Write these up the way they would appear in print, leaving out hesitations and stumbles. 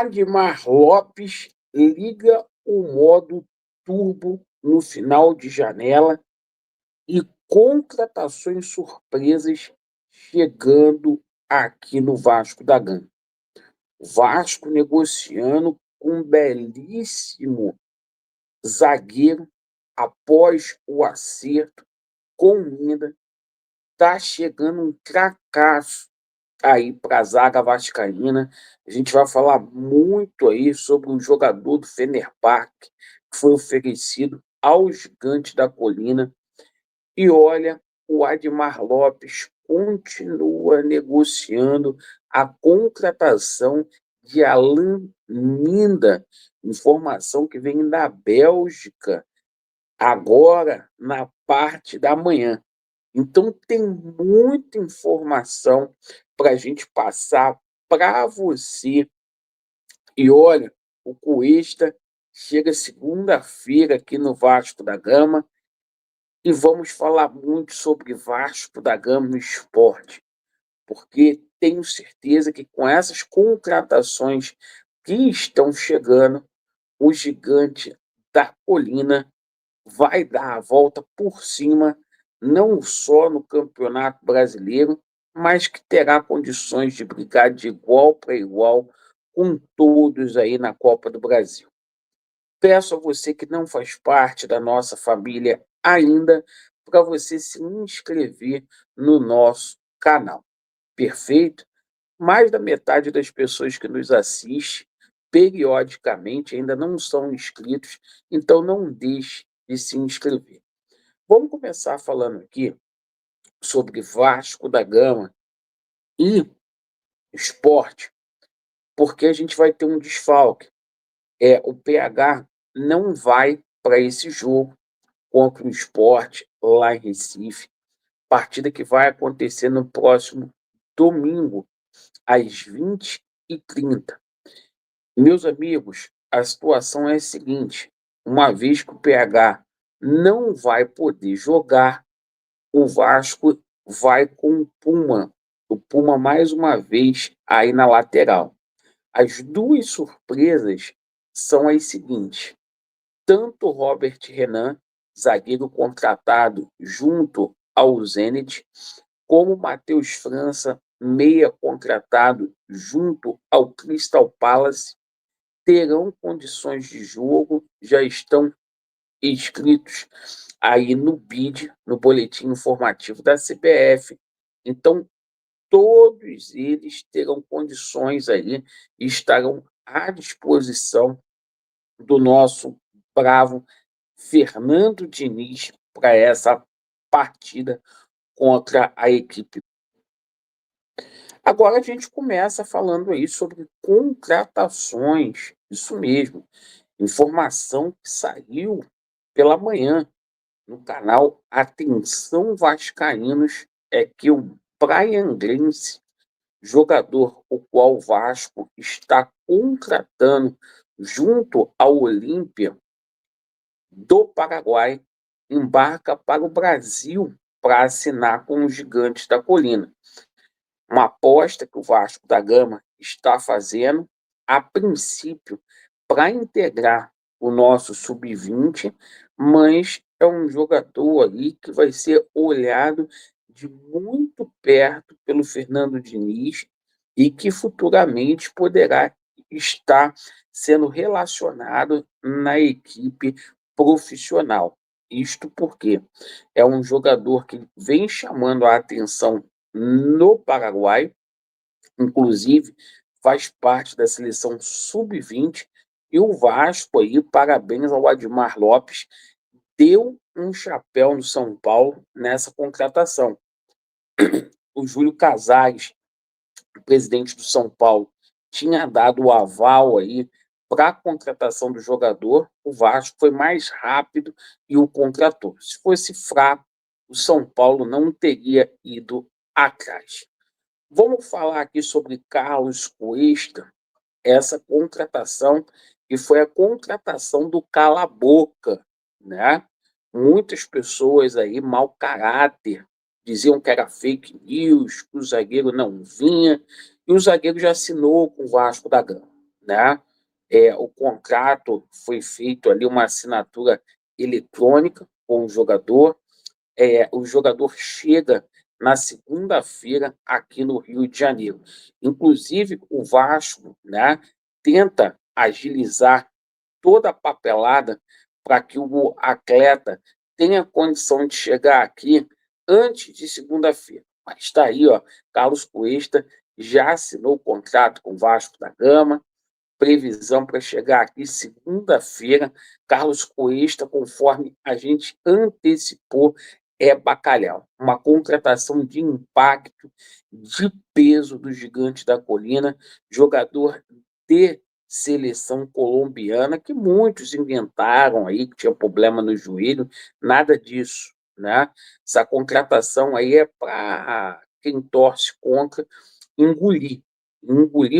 Admar Lopes liga o modo turbo no final de janela e contratações surpresas chegando aqui no Vasco da Gama. Vasco negociando com um belíssimo zagueiro após o acerto com o Minda. Tá chegando um cracaço aí para a zaga vascaína. A gente vai falar muito aí sobre o jogador do Fenerbahçe que foi oferecido ao Gigante da Colina. E olha, o Admar Lopes continua negociando a contratação de Alan Minda, informação que vem da Bélgica, agora na parte da manhã. Então, tem muita informação para a gente passar para você. E olha, o Cuesta chega segunda-feira aqui no Vasco da Gama e vamos falar muito sobre Vasco da Gama no esporte, porque tenho certeza que com essas contratações que estão chegando, o Gigante da Colina vai dar a volta por cima, não só no Campeonato Brasileiro, mas que terá condições de brigar de igual para igual com todos aí na Copa do Brasil. Peço a você que não faz parte da nossa família ainda, para você se inscrever no nosso canal. Perfeito? Mais da metade das pessoas que nos assistem periodicamente ainda não são inscritos, então não deixe de se inscrever. Vamos começar falando aqui sobre Vasco da Gama e esporte, porque a gente vai ter um desfalque. O PH não vai para esse jogo contra o Sport lá em Recife, partida que vai acontecer no próximo domingo, às 20h30. Meus amigos, a situação é a seguinte: uma vez que o PH não vai poder jogar, o Vasco vai com o Puma mais uma vez aí na lateral. As duas surpresas são as seguintes: tanto Robert Renan, zagueiro contratado junto ao Zenit, como Matheus França, meia contratado junto ao Crystal Palace, terão condições de jogo, já estão inscritos aí no BID, no Boletim Informativo da CBF. Então, todos eles terão condições aí e estarão à disposição do nosso bravo Fernando Diniz para essa partida contra a equipe. Agora a gente começa falando aí sobre contratações, isso mesmo, informação que saiu pela manhã no canal Atenção Vascaínos é que o Brian Glense, jogador o qual o Vasco está contratando junto ao Olímpia do Paraguai, embarca para o Brasil para assinar com os Gigantes da Colina. Uma aposta que o Vasco da Gama está fazendo, a princípio, para integrar o nosso sub-20, mas é um jogador ali que vai ser olhado de muito perto pelo Fernando Diniz e que futuramente poderá estar sendo relacionado na equipe profissional. Isto porque é um jogador que vem chamando a atenção no Paraguai, inclusive faz parte da seleção sub-20, e o Vasco aí, parabéns ao Admar Lopes, deu um chapéu no São Paulo nessa contratação. O Júlio Casares, o presidente do São Paulo, tinha dado o aval aí para a contratação do jogador, o Vasco foi mais rápido e o contratou. Se fosse fraco, o São Paulo não teria ido atrás. Vamos falar aqui sobre Carlos Cuesta, essa contratação que foi a contratação do cala-boca, né? Muitas pessoas aí, mau caráter, diziam que era fake news, que o zagueiro não vinha, e o zagueiro já assinou com o Vasco da Gama, né? O contrato foi feito ali, uma assinatura eletrônica com o jogador chega na segunda-feira aqui no Rio de Janeiro. Inclusive, o Vasco, né, tenta agilizar toda a papelada para que o atleta tenha condição de chegar aqui antes de segunda-feira. Mas está aí, ó, Carlos Cuesta já assinou o contrato com o Vasco da Gama, previsão para chegar aqui segunda-feira. Carlos Cuesta, conforme a gente antecipou, é bacalhau. Uma contratação de impacto, de peso do Gigante da Colina, jogador de seleção colombiana, que muitos inventaram aí que tinha problema no joelho, nada disso, né? Essa contratação aí é para quem torce contra engolir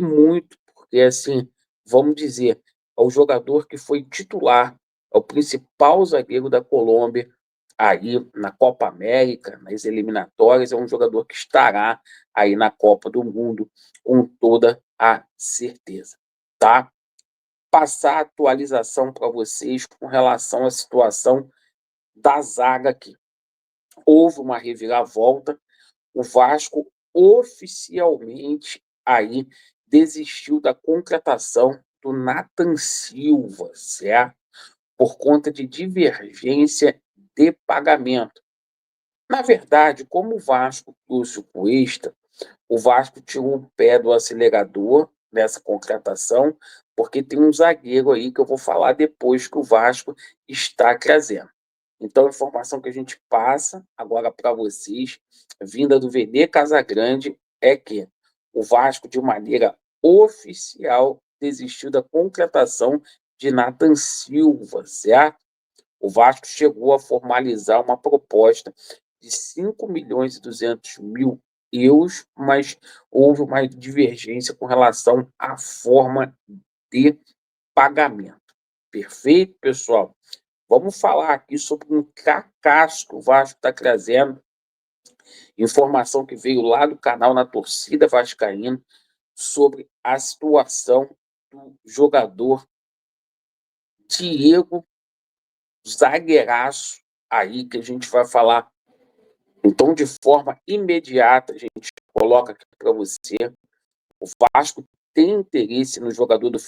muito, porque assim, vamos dizer, é o jogador que foi titular, é o principal zagueiro da Colômbia aí na Copa América, nas eliminatórias, é um jogador que estará aí na Copa do Mundo com toda a certeza, tá? Passar a atualização para vocês com relação à situação da zaga aqui. Houve uma reviravolta, o Vasco oficialmente aí desistiu da contratação do Nathan Silva, certo? Por conta de divergência de pagamento. Na verdade, como o Vasco trouxe o Cuesta, o Vasco tirou o pé do acelerador nessa contratação, porque tem um zagueiro aí que eu vou falar depois que o Vasco está trazendo. Então, a informação que a gente passa agora para vocês, vinda do Vene Casagrande, é que o Vasco, de maneira oficial, desistiu da contratação de Nathan Silva, certo? O Vasco chegou a formalizar uma proposta de 5.200.000 euros, mas houve uma divergência com relação à forma de pagamento. Perfeito, pessoal? Vamos falar aqui sobre um fracasso que o Vasco está trazendo, informação que veio lá do canal Na Torcida Vascaína, sobre a situação do jogador Diego, zagueiraço, aí que a gente vai falar. Então, de forma imediata, a gente coloca aqui para você, o Vasco tem interesse no jogador no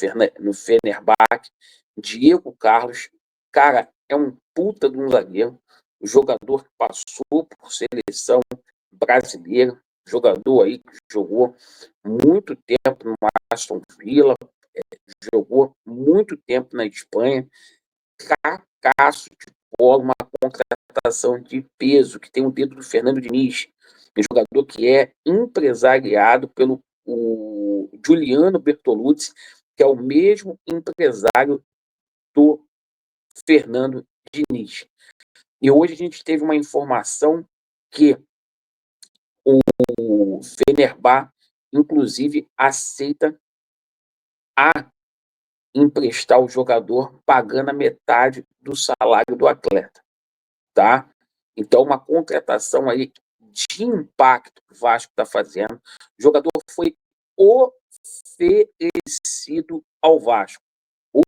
Fenerbahçe, Diego Carlos. Cara, é um puta de um zagueiro, um jogador que passou por seleção brasileira, jogador aí que jogou muito tempo no Aston Villa, jogou muito tempo na Espanha, cacaço de bola, uma contratação de peso, que tem o dedo do Fernando Diniz, um jogador que é empresariado pelo o Giuliano Bertolucci, que é o mesmo empresário do Fernando Diniz. E hoje a gente teve uma informação que o Fenerbahçe, inclusive, aceita emprestar o jogador pagando a metade do salário do atleta, tá? Então, uma contratação aí de impacto que o Vasco está fazendo. O jogador foi oferecido ao Vasco.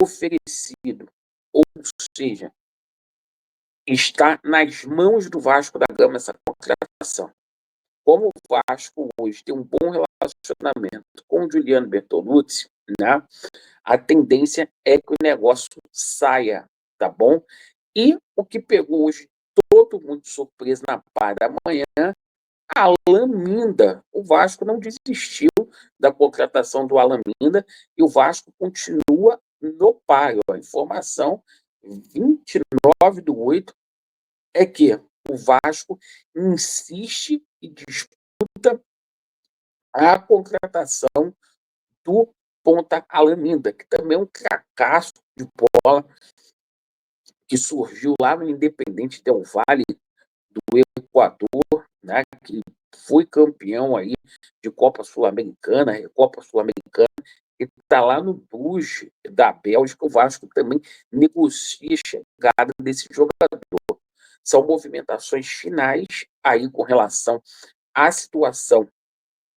Oferecido. Ou seja, está nas mãos do Vasco da Gama essa contratação. Como o Vasco hoje tem um bom relacionamento com o Giuliano Bertolucci, né, a tendência é que o negócio saia, tá bom? E o que pegou hoje todo mundo de surpresa na parte da manhã, Alan Minda. O Vasco não desistiu da contratação do Alan Minda e o Vasco continua no páreo. A informação 29/8 é que o Vasco insiste e disputa a contratação do ponta Alan Minda, que também é um fracasso de bola, que surgiu lá no Independente Del Valle do Equador, né, que foi campeão aí de Copa Sul-Americana, Recopa Sul-Americana, e está lá no Bruges da Bélgica. O Vasco também negocia a chegada desse jogador. São movimentações finais aí com relação à situação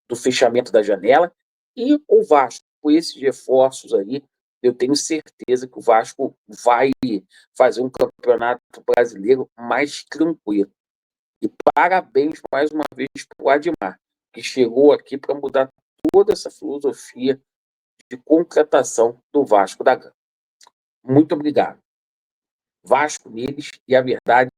do fechamento da janela, e o Vasco, com esses reforços aí, eu tenho certeza que o Vasco vai fazer um campeonato brasileiro mais tranquilo. E parabéns mais uma vez para o Admar, que chegou aqui para mudar toda essa filosofia de contratação do Vasco da Gama. Muito obrigado. Vasco neles, e a verdade